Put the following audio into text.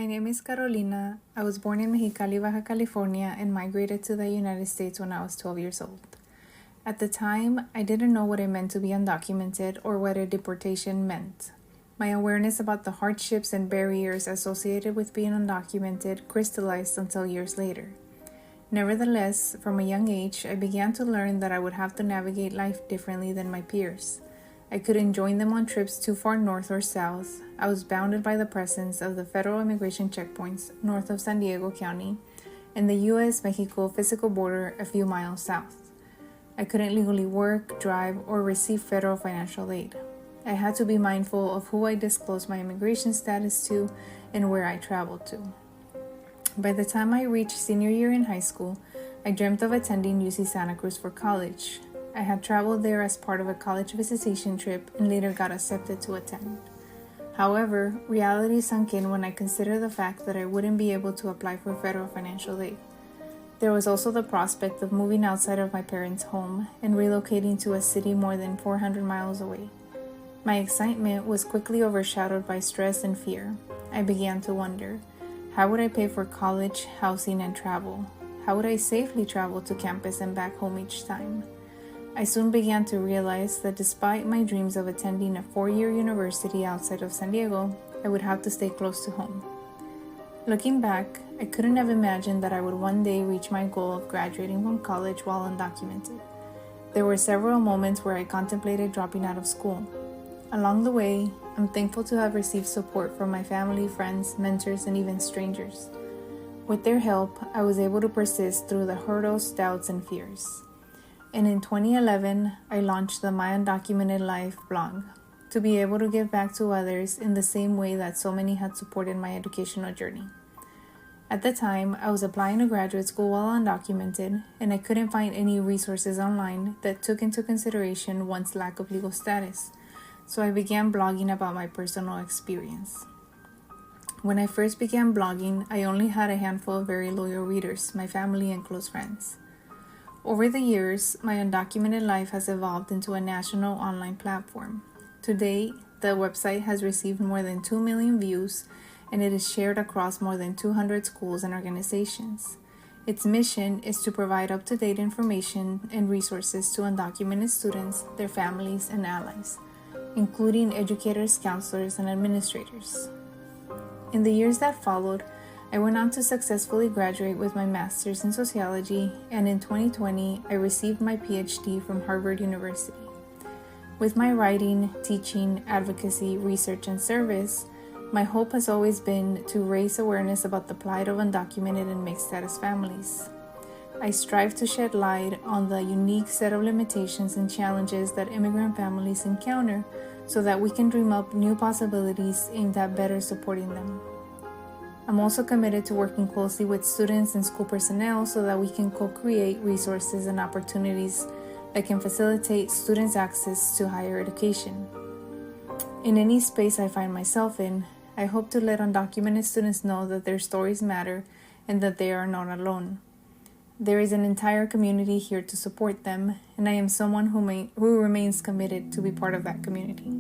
name is Carolina. I was born in Mexicali, Baja California, and migrated to the United States when I was 12 years old. At the time, I didn't know what it meant to be undocumented or what a deportation meant. My awareness about the hardships and barriers associated with being undocumented crystallized until years later. Nevertheless, from a young age, I began to learn that I would have to navigate life differently than my peers. I couldn't join them on trips too far north or south. I was bounded by the presence of the federal immigration checkpoints north of San Diego County and the U.S.-Mexico physical border a few miles south. I couldn't legally work, drive, or receive federal financial aid. I had to be mindful of who I disclosed my immigration status to and where I traveled to. By the time I reached senior year in high school, I dreamt of attending UC Santa Cruz for college. I had traveled there as part of a college visitation trip and later got accepted to attend. However, reality sunk in when I considered the fact that I wouldn't be able to apply for federal financial aid. There was also the prospect of moving outside of my parents' home and relocating to a city more than 400 miles away. My excitement was quickly overshadowed by stress and fear. I began to wonder, how would I pay for college, housing, and travel? How would I safely travel to campus and back home each time? I soon began to realize that despite my dreams of attending a 4-year university outside of San Diego, I would have to stay close to home. Looking back, I couldn't have imagined that I would one day reach my goal of graduating from college while undocumented. There were several moments where I contemplated dropping out of school. Along the way, I'm thankful to have received support from my family, friends, mentors, and even strangers. With their help, I was able to persist through the hurdles, doubts, and fears. And in 2011, I launched the My Undocumented Life blog to be able to give back to others in the same way that so many had supported my educational journey. At the time, I was applying to graduate school while undocumented, and I couldn't find any resources online that took into consideration one's lack of legal status, so I began blogging about my personal experience. When I first began blogging, I only had a handful of very loyal readers, my family and close friends. Over the years, My Undocumented Life has evolved into a national online platform. Today, the website has received more than 2 million views, and it is shared across more than 200 schools and organizations. Its mission is to provide up-to-date information and resources to undocumented students, their families, and allies, including educators, counselors, and administrators. In the years that followed, I went on to successfully graduate with my master's in sociology, and in 2020, I received my PhD from Harvard University. With my writing, teaching, advocacy, research, and service, my hope has always been to raise awareness about the plight of undocumented and mixed-status families. I strive to shed light on the unique set of limitations and challenges that immigrant families encounter so that we can dream up new possibilities aimed at better supporting them. I'm also committed to working closely with students and school personnel so that we can co-create resources and opportunities that can facilitate students' access to higher education. In any space I find myself in, I hope to let undocumented students know that their stories matter and that they are not alone. There is an entire community here to support them, and I am someone who remains committed to be part of that community.